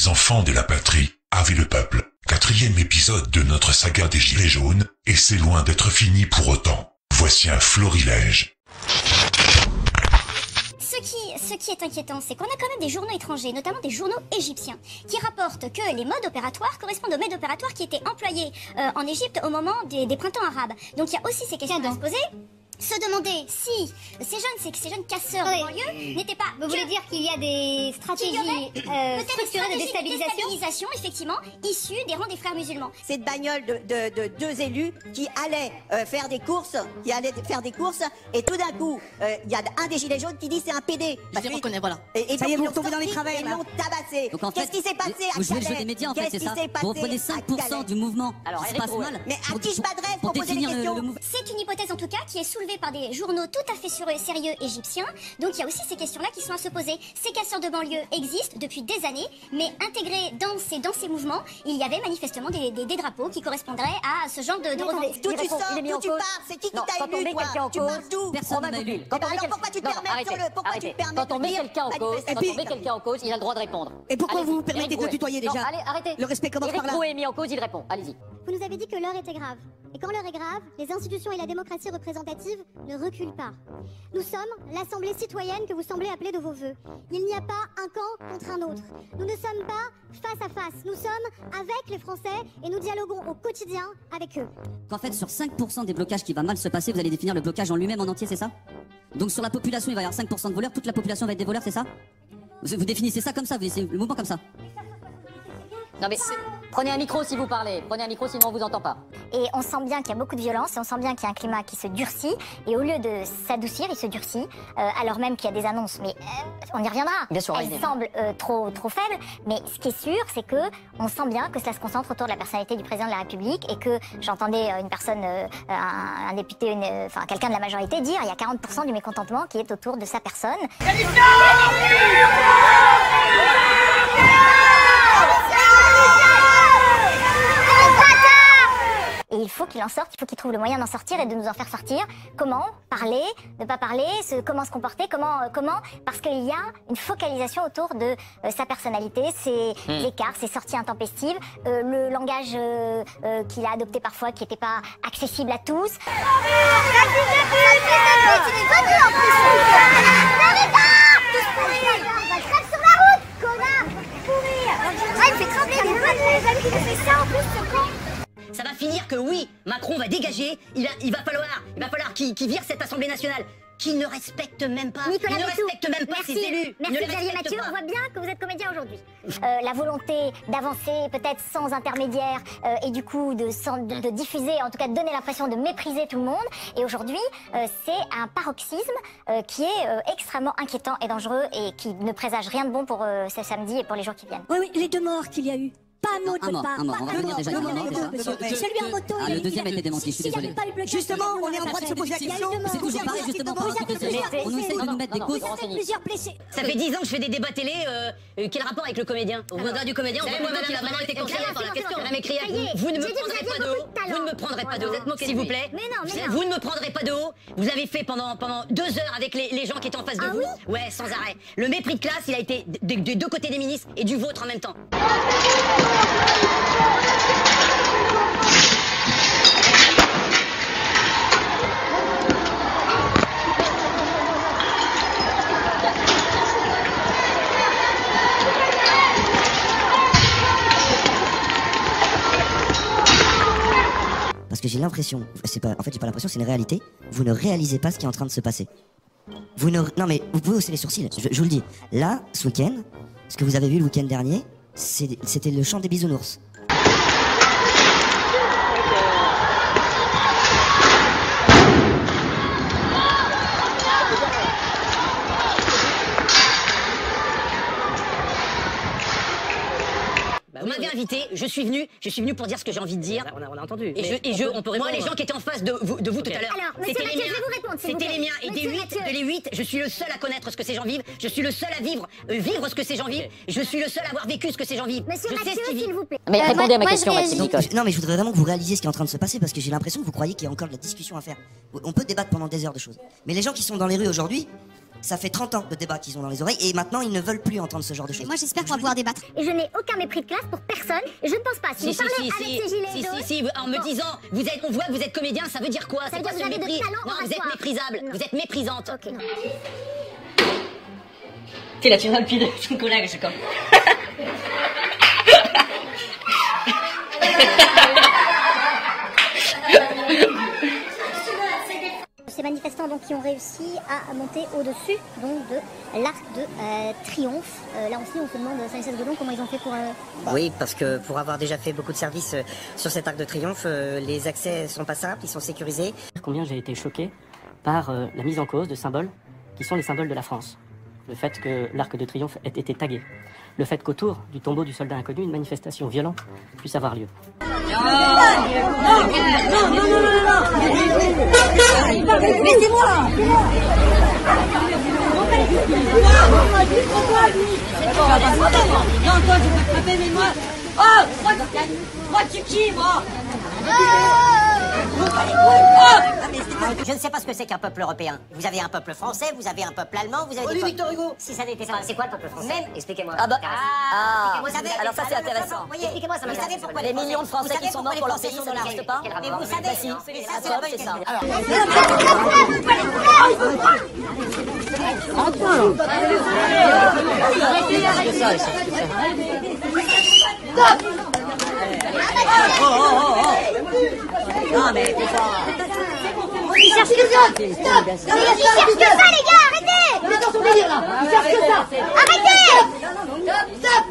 les enfants de la patrie, avec le peuple. 4e épisode de notre saga des Gilets jaunes, et c'est loin d'être fini pour autant. Voici un florilège. Ce qui est inquiétant, c'est qu'on a quand même des journaux étrangers, notamment des journaux égyptiens, qui rapportent que les modes opératoires correspondent aux modes opératoires qui étaient employés en Égypte au moment des printemps arabes. Donc il y a aussi ces questions à se poser. Se demander si ces jeunes casseurs de banlieue n'étaient pas... Vous voulez dire qu'il y a des stratégies structurées de déstabilisation, effectivement, issues des rangs des frères musulmans. Cette bagnole de deux élus qui allaient faire des courses, et tout d'un coup, il y a un des gilets jaunes qui dit c'est un PD. Je les reconnais, voilà. Et ça y est, vous retombez dans les travers, ils l'ont tabassé. Qu'est-ce qui s'est passé à Vous jouez le jeu des médias, en fait, c'est ça. Vous reprenez 5% du mouvement qui se passe mal. Mais à qui je m'adresse pour poser des questions? C'est une hypothèse, en tout cas, qui est soulevée par des journaux tout à fait sérieux égyptiens. Donc il y a aussi ces questions-là qui sont à se poser. Ces casseurs de banlieue existent depuis des années, mais intégrés dans ces mouvements, il y avait manifestement des drapeaux qui correspondraient à ce genre de revendications. D'où tu sors, d'où tu pars, c'est qui t'a élu, toi? Tu pars d'où? Personne ne m'a élu. Pourquoi tu te permets sur le... Pourquoi tu te permets Quand on met quelqu'un en cause, il a le droit de répondre. Et pourquoi vous vous permettez de tutoyer déjà? Allez, arrêtez. Le respect commence par là. Éric Roux est mis en cause, il répond. Allez-y. Vous nous avez dit que l'heure était grave. Et quand l'heure est grave, les institutions et la démocratie représentative ne reculent pas. Nous sommes l'assemblée citoyenne que vous semblez appeler de vos voeux. Il n'y a pas un camp contre un autre. Nous ne sommes pas face à face. Nous sommes avec les Français et nous dialoguons au quotidien avec eux. Qu'en fait, sur 5% des blocages qui va mal se passer, vous allez définir le blocage en lui-même en entier, c'est ça? Donc sur la population, il va y avoir 5% de voleurs, toute la population va être des voleurs, c'est ça? Vous définissez ça comme ça, vous laissez le mouvement comme ça? Non mais prenez un micro si vous parlez, prenez un micro sinon on vous entend pas. Et on sent bien qu'il y a beaucoup de violence, et on sent bien qu'il y a un climat qui se durcit, et au lieu de s'adoucir, il se durcit, alors même qu'il y a des annonces, mais on y reviendra. Bien sûr, elles semblent trop faibles, mais ce qui est sûr, c'est que on sent bien que cela se concentre autour de la personnalité du président de la République, et que j'entendais une personne, un député, enfin quelqu'un de la majorité dire, il y a 40% du mécontentement qui est autour de sa personne. Et il faut qu'il en sorte, il faut qu'il trouve le moyen d'en sortir et de nous en faire sortir. Comment parler, ne pas parler, comment se comporter, comment parce qu'il y a une focalisation autour de sa personnalité, ses écarts, ses sorties intempestives, le langage qu'il a adopté parfois qui n'était pas accessible à tous. Ça va finir que oui, Macron va dégager, il va falloir qu'il vire cette Assemblée nationale, qui ne respecte même pas, ses élus. Merci Xavier Mathieu, on voit bien que vous êtes comédien aujourd'hui. La volonté d'avancer peut-être sans intermédiaire et du coup de diffuser, en tout cas de donner l'impression de mépriser tout le monde. Et aujourd'hui, c'est un paroxysme qui est extrêmement inquiétant et dangereux et qui ne présage rien de bon pour ce samedi et pour les jours qui viennent. Oui, les 2 morts qu'il y a eu. Pas un mot de votre part. On va revenir déjà. Celui en moto. Le deuxième a été démenti, je suis désolé. Justement, on est en droit de se poser la question. C'est toujours pareil, justement, pour discuter de ça. On essaie de nous mettre des causes. Plusieurs blessés. Ça fait 10 ans que je fais des débats télé, quel rapport avec le comédien? Au mandat du comédien, on voit madame qui a vraiment été conseillée par la question. Madame Écrière, vous ne me prendrez pas de haut, vous ne me prendrez pas de haut, s'il vous plaît. Vous ne me prendrez pas de haut, vous avez fait pendant 2 heures avec les gens qui étaient en face de vous. Ouais, sans arrêt. Le mépris de classe, il a été des deux côtés des ministres et du vôtre en même temps. Parce que j'ai l'impression, en fait j'ai pas l'impression, c'est une réalité, vous ne réalisez pas ce qui est en train de se passer. Non mais vous pouvez hausser les sourcils, je vous le dis. Là, ce week-end, ce que vous avez vu le week-end dernier, c'était le chant des bisounours. Vous m'avez invité, je suis venu pour dire ce que j'ai envie de dire. On a entendu. On peut répondre. Moi, les gens qui étaient en face de vous tout à l'heure, Alors, monsieur Mathieu, je vais vous répondre, s'il vous c'était plaît. les miens. Et de les 8, je suis le seul à connaître ce que ces gens vivent. Je suis le seul à vivre ce que ces gens vivent. Je suis le seul à avoir vécu ce que ces gens vivent. Monsieur je sais Mathieu, ce qu'ils vivent. s'il vous plaît. Mais répondez à ma question, Maxime Nicole. Non mais je voudrais vraiment que vous réalisiez ce qui est en train de se passer parce que j'ai l'impression que vous croyez qu'il y a encore de la discussion à faire. On peut débattre pendant des heures de choses. Mais les gens qui sont dans les rues aujourd'hui, Ça fait 30 ans le débat qu'ils ont dans les oreilles et maintenant ils ne veulent plus entendre ce genre de choses. Moi j'espère qu'on va pouvoir débattre. Et je n'ai aucun mépris de classe pour personne. Et je ne pense pas. Si vous parlez avec ces gilets jaunes... En me disant, on voit que vous êtes comédien, ça veut dire quoi? Ça veut dire que vous avez de talent Non, vous êtes méprisable. Non. Vous êtes méprisante. Ok. T'es là, tu viens le pied de ton collègue, je suis comme... Ces manifestants donc qui ont réussi à monter au-dessus donc de l'Arc de Triomphe. Là aussi on se demande, Stanislas Guedon, comment ils ont fait pour... Oui, parce que pour avoir déjà fait beaucoup de services sur cet Arc de Triomphe, les accès sont pas simples, ils sont sécurisés. Combien j'ai été choqué par la mise en cause de symboles qui sont les symboles de la France. Le fait que l'Arc de Triomphe ait été tagué. Le fait qu'autour du tombeau du soldat inconnu, une manifestation violente puisse avoir lieu. Laissez-moi. Non, toi, je vais frapper, mais moi... Oh, moi, tu qui, moi? Je ne sais pas ce que c'est qu'un peuple européen. Vous avez un peuple français, vous avez un peuple allemand, vous avez... Victor Hugo. Si ça n'était pas... C'est quoi le peuple français? Expliquez-moi. Alors ça c'est intéressant. Expliquez-moi, ça m'intéresse. Les millions de Français qui sont morts pour leur pays, ça n'existe pas. Mais vous savez, C'est ça. Non, mais c'est pas... Ils cherchent que ça. Stop. Ils cherchent que ça, les gars, arrêtez. On est dans son délire, là. Ils cherchent que ça. Arrêtez. Stop.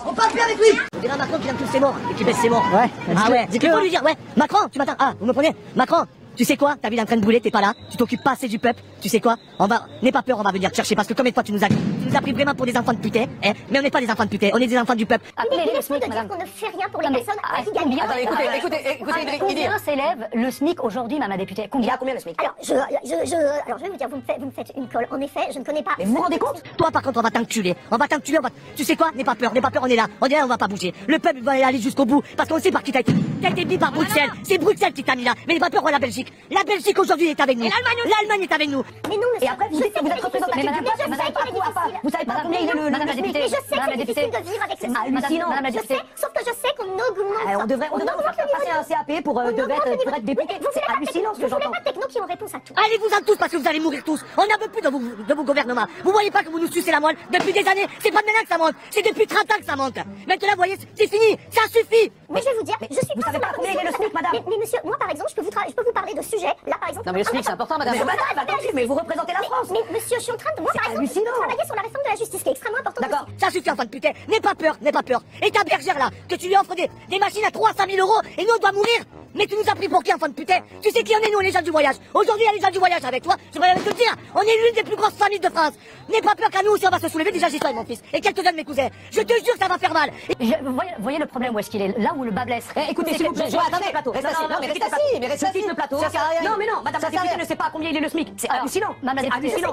On parle plus avec lui. On dirait Macron qui vient de tous ses morts et qui baisse ses morts. Ouais. Ah ouais. Il faut lui dire, ouais. Macron, tu m'attends. Ah, vous me prenez? Macron, tu sais quoi? Ta ville est en train de brûler, t'es pas là. Tu t'occupes pas assez du peuple. Tu sais quoi? N'aie pas peur, on va venir te chercher parce que combien de fois tu nous as pris vraiment pour des enfants de putain, hein? Mais on n'est pas des enfants de putain, on est des enfants du peuple. Mais laisse-moi de dire qu'on ne fait rien pour les personnes qui gagnent bien. Écoutez, Combien s'élève le SMIC aujourd'hui, madame la députée? Combien le SMIC? Alors, je vais vous dire, vous me faites une colle. En effet, je ne connais pas. Mais vous vous rendez compte? Toi, par contre, on va t'enculer. Tu sais quoi? N'aie pas peur, on est là, on va pas bouger. Le peuple va aller jusqu'au bout, parce qu'on sait par qui t'as été mis par Bruxelles. C'est Bruxelles qui t'a mis là. Mais n'aie pas peur, la Belgique. La Belgique aujourd'hui est avec nous. L'Allemagne est avec nous. Mais non, Et après, vous dites que vous êtes représentatif du peuple. Vous savez pas combien il est le... Madame la députée. Mais je sais que c'est difficile de vivre avec ces hallucinant. Madame la députée. Sauf que je sais qu'on augmente. On devrait passer un CAP pour être député. C'est hallucinant ce que j'entends. Vous voulez pas techno qui ont réponse à tout. Allez-vous-en tous parce que vous allez mourir tous. On n'en veut plus de vos gouvernements. Vous voyez pas que vous nous sucez la moelle depuis des années? C'est pas maintenant que ça monte, c'est depuis 30 ans que ça monte. Maintenant, vous voyez, c'est fini, ça suffit. Mais je vais vous dire, je suis Vous savez pas combien il est le SMIC, madame? Mais monsieur, moi par exemple, je peux vous parler de sujets. Là par exemple. Non mais le SMIC c'est important, madame. Mais vous représentez la France. Mais monsieur, je suis en train de... Moi par exemple, je travailler sur la réforme de la justice qui est extrêmement importante. D'accord, ça suffit, enfant de putain. N'aie pas peur. Et ta bergère là, que tu lui offres des machines à 300 000 € et nous on doit mourir. Mais tu nous as pris pour qui, enfant de putain? Tu sais qui on est, nous, les gens du voyage. Aujourd'hui, il y a les gens du voyage avec toi. Je vais te le dire, on est l'une des plus grosses familles de France. N'aie pas peur qu'à nous aussi on va se soulever. Déjà, j'y suis, mon fils. Et quelques-uns de mes cousins. Je te jure que ça va faire mal. Vous voyez le problème où est-ce qu'il est? Là où le bas blesse. Écoutez, s'il vous plaît, attendez, plateau. Restez assis. Non, mais restez assis. Mais restez assis. Le plateau. Ça sert à rien. Non, mais non, madame la députée ne sait pas combien il est le SMIC. C'est hallucinant. Madame la députée.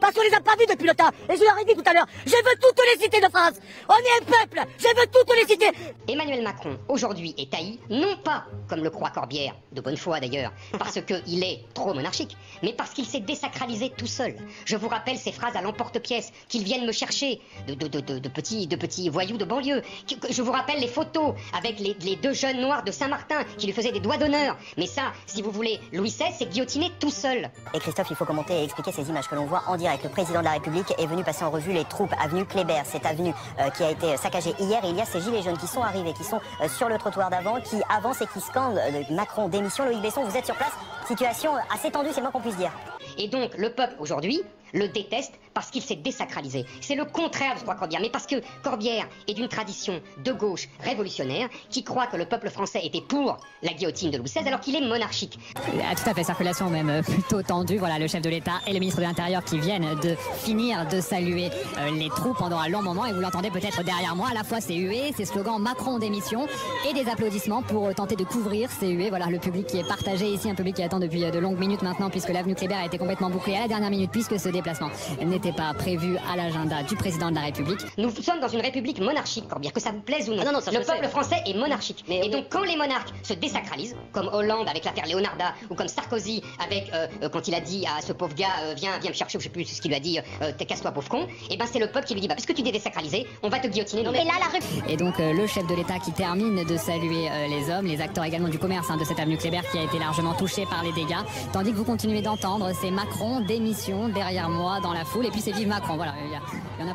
Parce qu'on les a pas vus depuis le temps. Et je leur ai dit tout à l'heure, je veux toutes les cités de France. On est un peuple, je veux toutes les cités. Emmanuel Macron, aujourd'hui, est haï, non pas, comme le croit Corbière, de bonne foi d'ailleurs, parce qu'il est trop monarchique, mais parce qu'il s'est désacralisé tout seul. Je vous rappelle ces phrases à l'emporte-pièce, qu'ils viennent me chercher, de petits voyous de banlieue. Je vous rappelle les photos avec les deux jeunes noirs de Saint-Martin qui lui faisaient des doigts d'honneur. Mais ça, si vous voulez, Louis XVI s'est guillotiné tout seul. Et Christophe, il faut commenter et expliquer ces images que l'on voit en direct. Le président de la République est venu passer en revue les troupes avenue Kléber, cette avenue qui a été saccagée hier. Et il y a ces gilets jaunes qui sont arrivés, qui sont sur le trottoir d'avant, qui avancent et qui scandent Macron démission. Loïc Besson, vous êtes sur place. Situation assez tendue, c'est le moins qu'on puisse dire. Et donc, le peuple aujourd'hui le déteste parce qu'il s'est désacralisé. C'est le contraire de ce que croit Corbière, mais parce que Corbière est d'une tradition de gauche révolutionnaire qui croit que le peuple français était pour la guillotine de Louis XVI alors qu'il est monarchique. Tout à fait, circulation même plutôt tendue. Voilà, le chef de l'État et le ministre de l'Intérieur qui viennent de finir de saluer les troupes pendant un long moment, et vous l'entendez peut-être derrière moi, à la fois ces huées, ces slogans Macron démission et des applaudissements pour tenter de couvrir ces huées. Voilà le public qui est partagé ici, un public qui attend depuis de longues minutes maintenant, puisque l'avenue Kléber a été complètement bouclée à la dernière minute, puisque ce déplacement n'était pas prévu à l'agenda du président de la République. Nous sommes dans une république monarchique, Corbière, que ça vous plaise ou non. Le peuple français est monarchique. Et donc quand les monarques se désacralisent, comme Hollande avec l'affaire Leonarda, ou comme Sarkozy avec, quand il a dit à ce pauvre gars, viens me chercher, ou je sais plus ce qu'il lui a dit, casse-toi pauvre con, et ben c'est le peuple qui lui dit, puisque tu t'es désacralisé, on va te guillotiner. Et là, la République. Et donc le chef de l'État qui termine de saluer les hommes, les acteurs également du commerce de cette avenue Kléber qui a été largement touchée par les dégâts, tandis que vous continuez d'entendre c'est Macron démission derrière moi dans la foule, et puis c'est vive Macron. Voilà, il y en a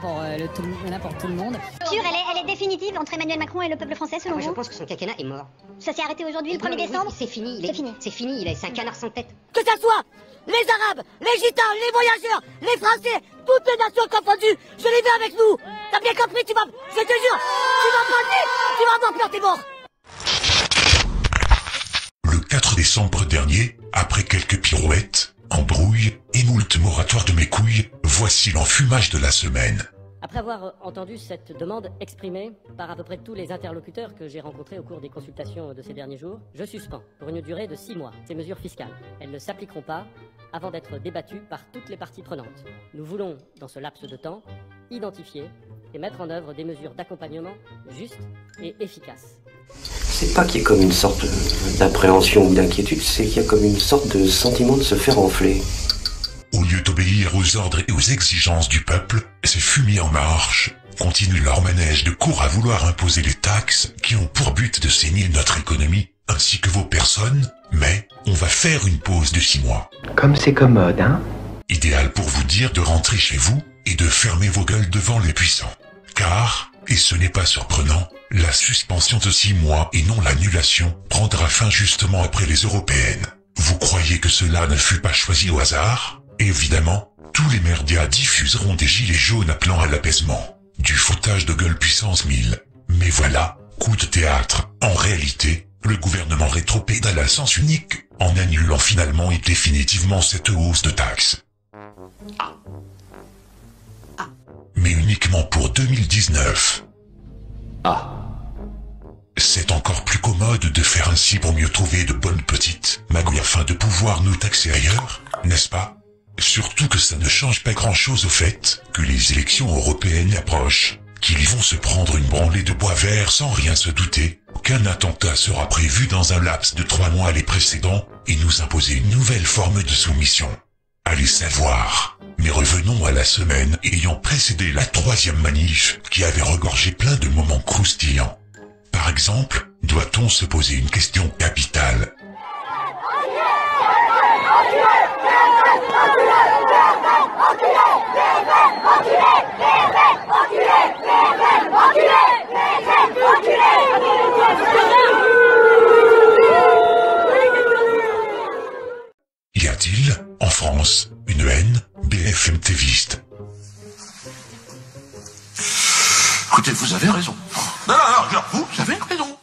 pour tout le monde. Elle est définitive entre Emmanuel Macron et le peuple français selon vous? Je pense que son quinquennat est mort. Ça s'est arrêté aujourd'hui, le 1er décembre? C'est fini, c'est fini, c'est un canard sans tête. Que ça soit les Arabes, les Gitans, les voyageurs, les Français, toutes les nations confondues, je les veux avec nous. T'as bien compris, je te jure, tu vas avoir peur, t'es mort. Le 4 décembre dernier, après quelques pirouettes, embrouilles et moult moratoires de mes couilles, voici l'enfumage de la semaine. Après avoir entendu cette demande exprimée par à peu près tous les interlocuteurs que j'ai rencontrés au cours des consultations de ces derniers jours, je suspends pour une durée de 6 mois ces mesures fiscales. Elles ne s'appliqueront pas avant d'être débattues par toutes les parties prenantes. Nous voulons, dans ce laps de temps, identifier et mettre en œuvre des mesures d'accompagnement justes et efficaces. C'est pas qu'il y ait comme une sorte d'appréhension ou d'inquiétude, c'est qu'il y a comme une sorte de sentiment de se faire enfler. Au lieu d'obéir aux ordres et aux exigences du peuple, ces fumiers en marche continuent leur manège de cours à vouloir imposer les taxes qui ont pour but de saigner notre économie ainsi que vos personnes, mais on va faire une pause de 6 mois. Comme c'est commode, hein? Idéal pour vous dire de rentrer chez vous et de fermer vos gueules devant les puissants. Car, et ce n'est pas surprenant, la suspension de 6 mois et non l'annulation prendra fin justement après les européennes. Vous croyez que cela ne fut pas choisi au hasard ? Évidemment, tous les médias diffuseront des gilets jaunes appelant à l'apaisement, du foutage de gueule puissance 1000. Mais voilà, coup de théâtre. En réalité, le gouvernement rétropédale à sens unique, en annulant finalement et définitivement cette hausse de taxes. Mais uniquement pour 2019. C'est encore plus commode de faire ainsi pour mieux trouver de bonnes petites magouilles afin de pouvoir nous taxer ailleurs, n'est-ce pas ? Surtout que ça ne change pas grand-chose au fait que les élections européennes approchent, qu'ils vont se prendre une branlée de bois vert sans rien se douter, qu'un attentat sera prévu dans un laps de 3 mois les précédents, et nous imposer une nouvelle forme de soumission. Allez savoir. Mais revenons à la semaine ayant précédé la 3e manif, qui avait regorgé plein de moments croustillants. Par exemple, doit-on se poser une question capitale ? Y a-t-il, en France, une haine BFM TViste? Écoutez, vous avez raison. Non, vous avez raison.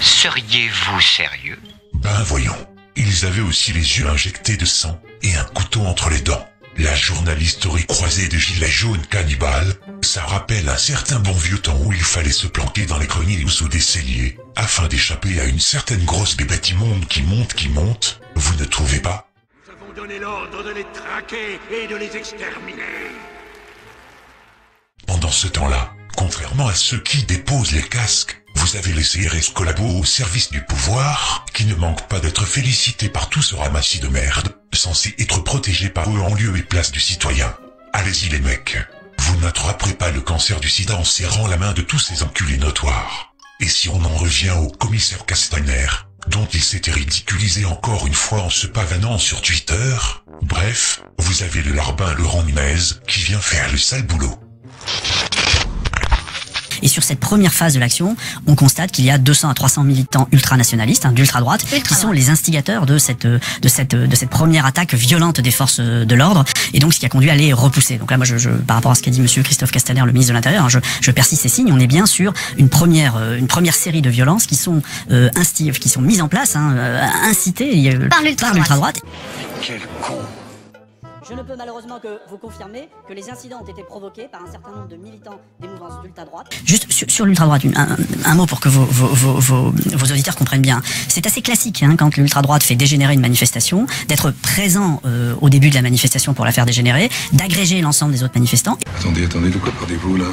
Seriez-vous sérieux? Ben voyons, ils avaient aussi les yeux injectés de sang et un couteau entre les dents. La journaliste aurait croisé des gilets jaunes cannibales, ça rappelle un certain bon vieux temps où il fallait se planquer dans les greniers ou sous des celliers, afin d'échapper à une certaine grosse bébête immonde qui monte, vous ne trouvez pas? Nous avons donné l'ordre de les traquer et de les exterminer. Pendant ce temps-là, contrairement à ceux qui déposent les casques, vous avez les CRS collabos au service du pouvoir, qui ne manquent pas d'être félicités par tout ce ramassis de merde, censé être protégés par eux en lieu et place du citoyen. Allez-y les mecs, vous n'attraperez pas le cancer du sida en serrant la main de tous ces enculés notoires. Et si on en revient au commissaire Castaner, dont il s'était ridiculisé encore une fois en se pavanant sur Twitter, bref, vous avez le larbin Laurent Nunez qui vient faire le sale boulot. Et sur cette première phase de l'action, on constate qu'il y a 200 à 300 militants ultranationalistes, d'ultra-droite, qui sont les instigateurs de cette première attaque violente des forces de l'ordre, et donc ce qui a conduit à les repousser. Donc là, moi, par rapport à ce qu'a dit monsieur Christophe Castaner, le ministre de l'Intérieur, hein, je persiste ces signes, on est bien sur une première série de violences qui sont mises en place, incitées par l'ultra-droite. Quel con. Je ne peux malheureusement que vous confirmer que les incidents ont été provoqués par un certain nombre de militants des mouvances d'ultra-droite. Juste sur l'ultra-droite, un mot pour que vos auditeurs comprennent bien. C'est assez classique quand l'ultra-droite fait dégénérer une manifestation, d'être présent au début de la manifestation pour la faire dégénérer, d'agréger l'ensemble des autres manifestants. Attendez, de quoi parlez-vous là?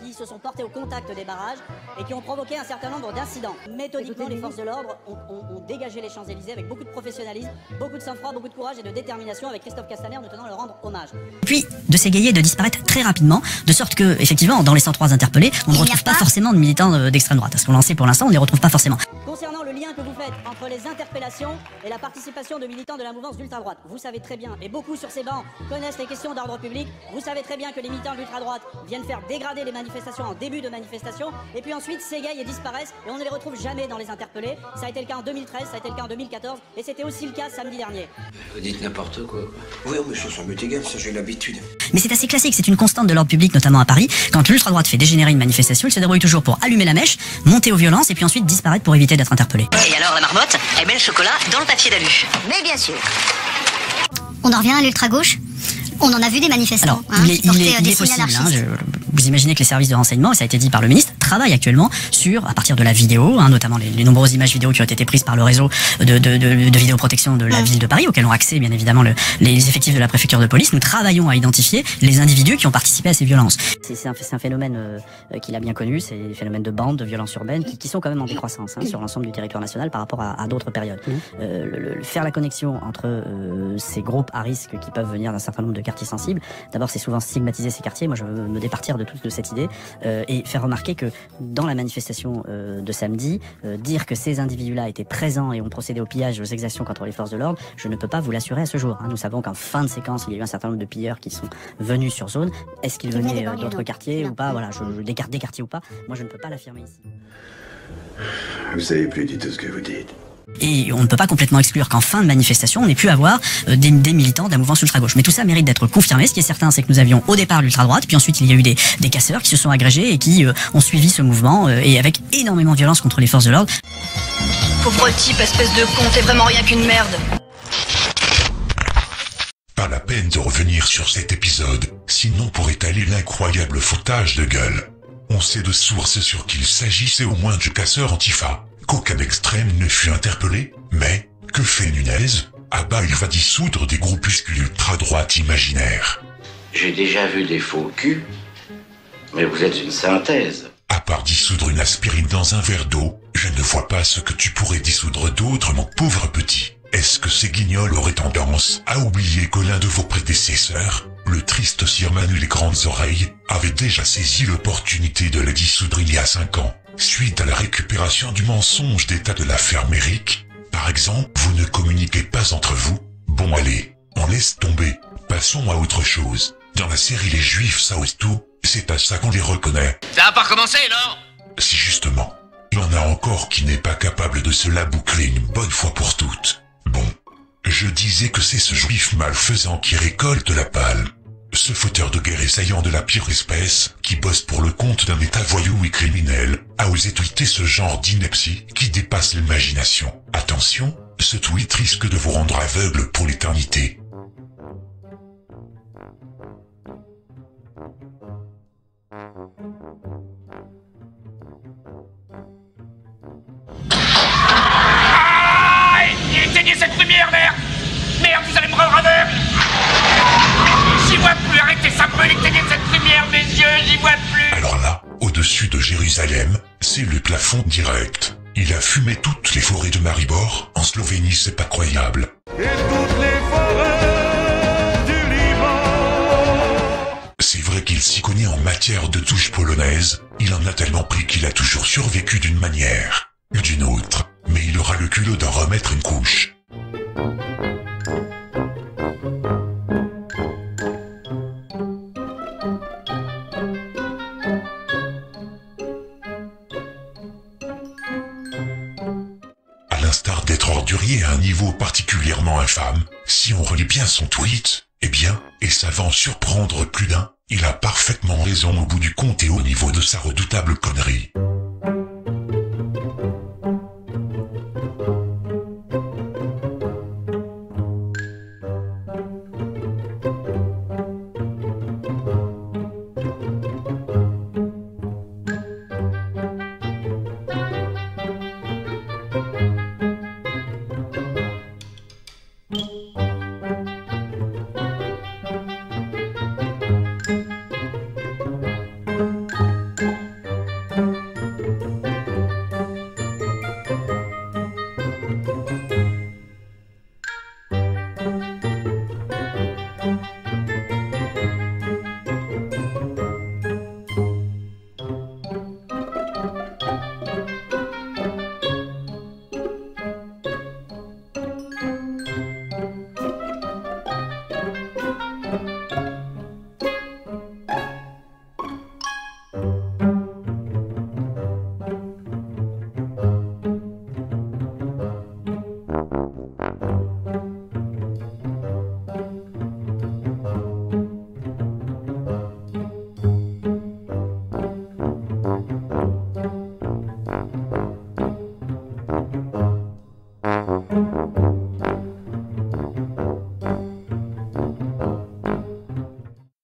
Qui se sont portés au contact des barrages et qui ont provoqué un certain nombre d'incidents. Méthodiquement, les forces de l'ordre ont dégagé les Champs-Élysées avec beaucoup de professionnalisme, beaucoup de sang-froid, beaucoup de courage et de détermination, avec Christophe Castaner nous tenant à leur rendre hommage. Puis, de s'égayer et de disparaître très rapidement, de sorte que, effectivement, dans les 103 interpellés, on ne retrouve pas forcément de militants d'extrême droite. À ce qu'on en sait pour l'instant, on ne les retrouve pas forcément. Concernant le lien que vous faites entre les interpellations et la participation de militants de la mouvance d'ultra-droite, vous savez très bien, et beaucoup sur ces bancs connaissent les questions d'ordre public, vous savez très bien que les militants de l'ultra-droite viennent faire dégrader les manifestations en début de manifestation, et puis ensuite s'égayent et disparaissent, et on ne les retrouve jamais dans les interpellés. Ça a été le cas en 2013, ça a été le cas en 2014, et c'était aussi le cas samedi dernier. Vous dites n'importe quoi. Oui, mais ça m'est égal, ça j'ai l'habitude. Mais c'est assez classique, c'est une constante de l'ordre public, notamment à Paris. Quand l'ultra-droite fait dégénérer une manifestation, il se débrouille toujours pour allumer la mèche, monter aux violences, et puis ensuite disparaître pour éviter d'être interpellé. Et alors la marmotte, elle met le chocolat dans le papier d'alu. Mais bien sûr. On en revient à l'ultra-gauche. On en a vu des manifestants il est possible. Vous imaginez que les services de renseignement, ça a été dit par le ministre, travaillent actuellement à partir de la vidéo, notamment les nombreuses images vidéo qui ont été prises par le réseau de vidéoprotection de la ville de Paris, auxquelles ont accès bien évidemment les effectifs de la préfecture de police. Nous travaillons à identifier les individus qui ont participé à ces violences. C'est un phénomène qu'il a bien connu, c'est des phénomènes de bandes, de violences urbaines qui sont quand même en décroissance sur l'ensemble du territoire national par rapport à d'autres périodes. Faire la connexion entre ces groupes à risque qui peuvent venir d'un certain nombre de quartiers sensibles, d'abord c'est souvent stigmatiser ces quartiers. Moi je veux me départir de cette idée et faire remarquer que dans la manifestation de samedi, dire que ces individus-là étaient présents et ont procédé au pillage et aux exactions contre les forces de l'ordre, je ne peux pas vous l'assurer à ce jour. Nous savons qu'en fin de séquence, il y a eu un certain nombre de pilleurs qui sont venus sur zone. Est-ce qu'ils venaient d'autres quartiers ou pas? Voilà, des quartiers ou pas, moi je ne peux pas l'affirmer ici. Vous savez plus du tout ce que vous dites. Et on ne peut pas complètement exclure qu'en fin de manifestation, on ait pu avoir des militants de la mouvance ultra-gauche. Mais tout ça mérite d'être confirmé. Ce qui est certain, c'est que nous avions au départ l'ultra-droite, puis ensuite il y a eu des casseurs qui se sont agrégés et qui ont suivi ce mouvement, et avec énormément de violence contre les forces de l'ordre. Pauvre type, espèce de con, t'es vraiment rien qu'une merde. Pas la peine de revenir sur cet épisode, sinon pour étaler l'incroyable foutage de gueule. On sait de sources sûres qu'il s'agissait au moins de casseurs antifa. Qu'aucun extrême ne fut interpellé, mais, que fait Nunez? Ah bah il va dissoudre des groupuscules ultra-droite imaginaires. J'ai déjà vu des faux culs, mais vous êtes une synthèse. À part dissoudre une aspirine dans un verre d'eau, je ne vois pas ce que tu pourrais dissoudre d'autre, mon pauvre petit. Est-ce que ces guignols auraient tendance à oublier que l'un de vos prédécesseurs, le triste Sir Manu les Grandes Oreilles, avait déjà saisi l'opportunité de la dissoudre il y a 5 ans, suite à la récupération du mensonge d'état de l'affaire Méric? Par exemple, vous ne communiquez pas entre vous? Bon allez, on laisse tomber, passons à autre chose. Dans la série Les Juifs ça ose tout, c'est à ça qu'on les reconnaît. Ça va pas recommencer, non? Si justement, il y en a encore qui n'est pas capable de se la boucler une bonne fois pour toutes. Bon, je disais que c'est ce juif malfaisant qui récolte la palme. Ce fauteur de guerre assaillant de la pire espèce, qui bosse pour le compte d'un état voyou et criminel, a osé tweeter ce genre d'ineptie qui dépasse l'imagination. Attention, ce tweet risque de vous rendre aveugle pour l'éternité. Éteignez cette lumière, merde! Merde, vous allez me rendre aveugle! J'y vois plus, arrêtez, ça brûle, éteignez cette lumière, mes yeux, j'y vois plus! Alors là, au-dessus de Jérusalem, c'est le plafond direct. Il a fumé toutes les forêts de Maribor, en Slovénie, c'est pas croyable. Et toutes les forêts du Liban. C'est vrai qu'il s'y connaît en matière de touche polonaise, il en a tellement pris qu'il a toujours survécu d'une manière ou d'une autre, mais il aura le culot d'en remettre une couche. considériez à un niveau particulièrement infâme. Si on relit bien son tweet, eh bien, et ça va en surprendre plus d'un, il a parfaitement raison au bout du compte et au niveau de sa redoutable connerie.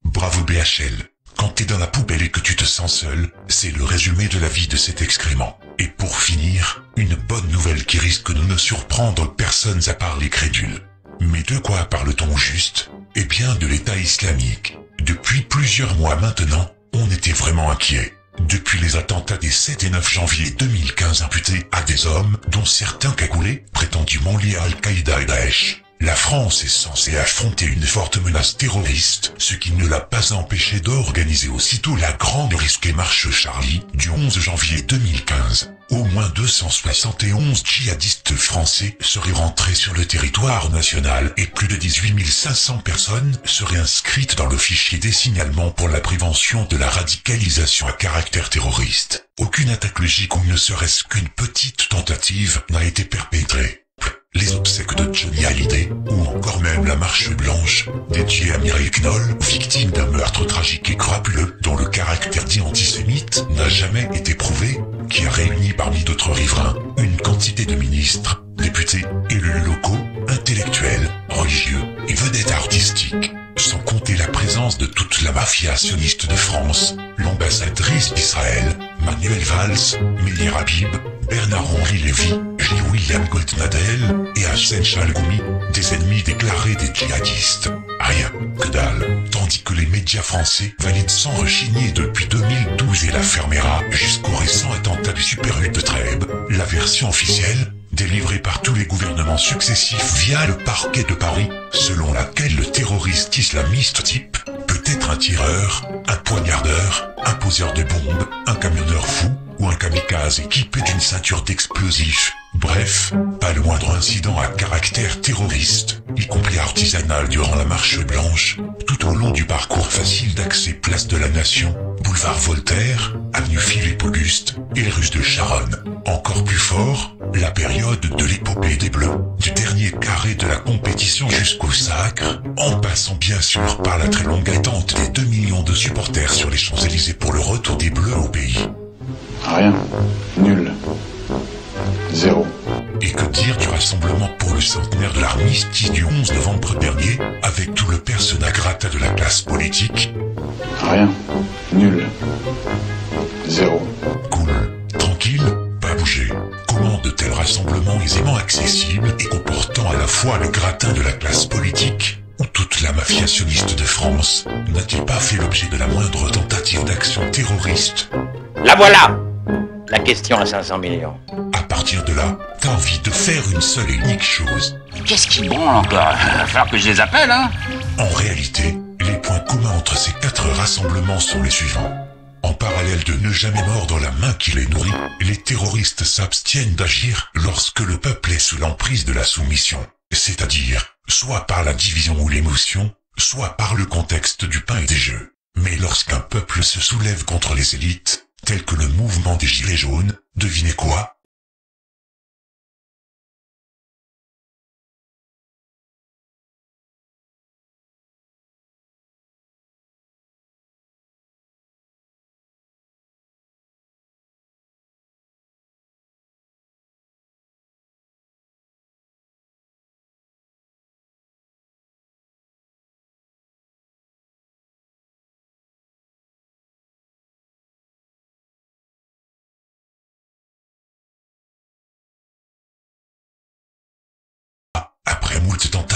Bravo BHL. Quand t'es dans la poubelle et que tu te sens seul, c'est le résumé de la vie de cet excrément. Et pour finir, une bonne nouvelle qui risque de ne surprendre personne à part les crédules. Mais de quoi parle-t-on juste? Eh bien de l'État islamique. Depuis plusieurs mois maintenant, on était vraiment inquiets. Depuis les attentats des 7 et 9 janvier 2015 imputés à des hommes, dont certains cagoulés, prétendument liés à Al-Qaïda et Daesh. La France est censée affronter une forte menace terroriste, ce qui ne l'a pas empêché d'organiser aussitôt la grande risquée marche Charlie, du 11 janvier 2015. Au moins 271 djihadistes français seraient rentrés sur le territoire national et plus de 18 500 personnes seraient inscrites dans le fichier des signalements pour la prévention de la radicalisation à caractère terroriste. Aucune attaque logique ou ne serait-ce qu'une petite tentative n'a été perpétrée. Les obsèques de Johnny Hallyday, ou encore même la marche blanche, dédiée à Mireille Knoll, victime d'un meurtre tragique et crapuleux, dont le caractère dit antisémite n'a jamais été prouvé, qui a réuni parmi d'autres riverains, une quantité de ministres, députés, élus locaux, intellectuels, religieux et vedettes artistiques. Sans compter la présence de toute la mafia sioniste de France, l'ambassadrice d'Israël, Manuel Valls, Meir Habib, Bernard-Henri Lévy, J. William Goldnadel et Hassan Chalgoumi, des ennemis déclarés des djihadistes. Rien, que dalle. Tandis que les médias français valident sans rechigner depuis 2012 et la fermera jusqu'au récent attentat du Super U de Trèbes, la version officielle, délivrée par tous les gouvernements successifs via le parquet de Paris, selon laquelle le terroriste islamiste type peut être un tireur, un poignardeur, un poseur de bombes, un camionneur fou, ou un kamikaze équipé d'une ceinture d'explosifs. Bref, pas le moindre incident à caractère terroriste, y compris artisanal durant la marche blanche, tout au long du parcours facile d'accès place de la Nation, boulevard Voltaire, avenue Philippe-Auguste, et les rues de Charonne. Encore plus fort, la période de l'épopée des Bleus, du dernier carré de la compétition jusqu'au sacre, en passant bien sûr par la très longue attente des 2 millions de supporters sur les Champs-Élysées pour le retour des Bleus au pays. Rien. Nul. Zéro. Et que dire du rassemblement pour le centenaire de l'armistice du 11 novembre dernier, avec tout le persona grata de la classe politique? Rien. Nul. Zéro. Cool. Tranquille. Pas bouger. Comment de tels rassemblements aisément accessibles et comportant à la fois le gratin de la classe politique, ou toute la mafia sioniste de France, n'a-t-il pas fait l'objet de la moindre tentative d'action terroriste? La voilà! La question à 500 millions. À partir de là, t'as envie de faire une seule et unique chose. Qu'est-ce qui branle encore? Il va falloir que je les appelle, hein? En réalité, les points communs entre ces 4 rassemblements sont les suivants. En parallèle de ne jamais mordre la main qui les nourrit, les terroristes s'abstiennent d'agir lorsque le peuple est sous l'emprise de la soumission. C'est-à-dire, soit par la division ou l'émotion, soit par le contexte du pain et des jeux. Mais lorsqu'un peuple se soulève contre les élites, tel que le mouvement des Gilets jaunes, devinez quoi?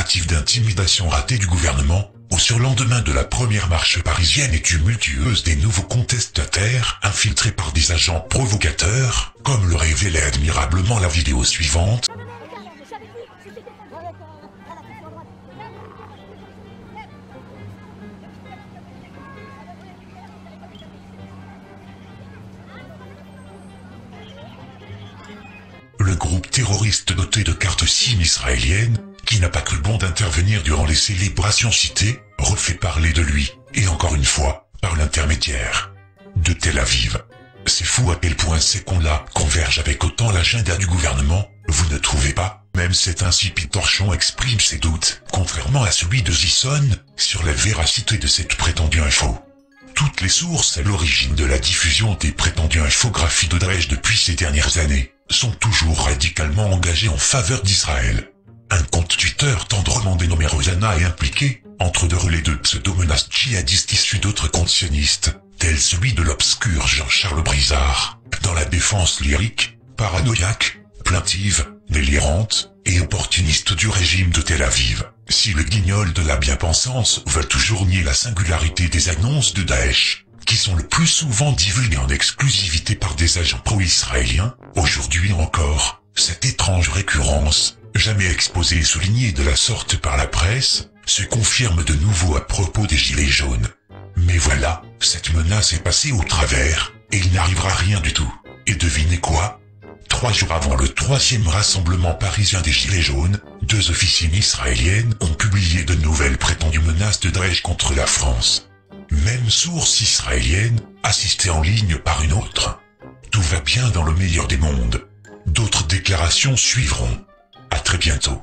tentative d'intimidation ratée du gouvernement, au surlendemain de la première marche parisienne et tumultueuse des nouveaux contestataires infiltrés par des agents provocateurs, comme le révélait admirablement la vidéo suivante. Le groupe terroriste doté de cartes SIM israéliennes, qui n'a pas cru bon d'intervenir durant les célébrations citées, refait parler de lui, et encore une fois, par l'intermédiaire de Tel Aviv. C'est fou à quel point ces cons-là convergent avec autant l'agenda du gouvernement, vous ne trouvez pas? Même cet insipide torchon exprime ses doutes, contrairement à celui de Zisson, sur la véracité de cette prétendue info. Toutes les sources à l'origine de la diffusion des prétendues infographies de Daesh depuis ces dernières années sont toujours radicalement engagées en faveur d'Israël. Un compte Twitter tendrement dénommé Rosanna est impliqué, entre deux relais de pseudo-menaces djihadistes issus d'autres comptes sionistes, tel celui de l'obscur Jean-Charles Brizard, dans la défense lyrique, paranoïaque, plaintive, délirante et opportuniste du régime de Tel Aviv. Si le guignol de la bien-pensance veut toujours nier la singularité des annonces de Daesh, qui sont le plus souvent divulguées en exclusivité par des agents pro-israéliens, aujourd'hui encore, cette étrange récurrence, jamais exposée et soulignée de la sorte par la presse, se confirme de nouveau à propos des Gilets jaunes. Mais voilà, cette menace est passée au travers, et il n'arrivera rien du tout. Et devinez quoi? 3 jours avant le 3e rassemblement parisien des Gilets jaunes, 2 officines israéliennes ont publié de nouvelles prétendues menaces de Daesh contre la France. Même source israélienne, assistée en ligne par une autre. Tout va bien dans le meilleur des mondes. D'autres déclarations suivront. À très bientôt.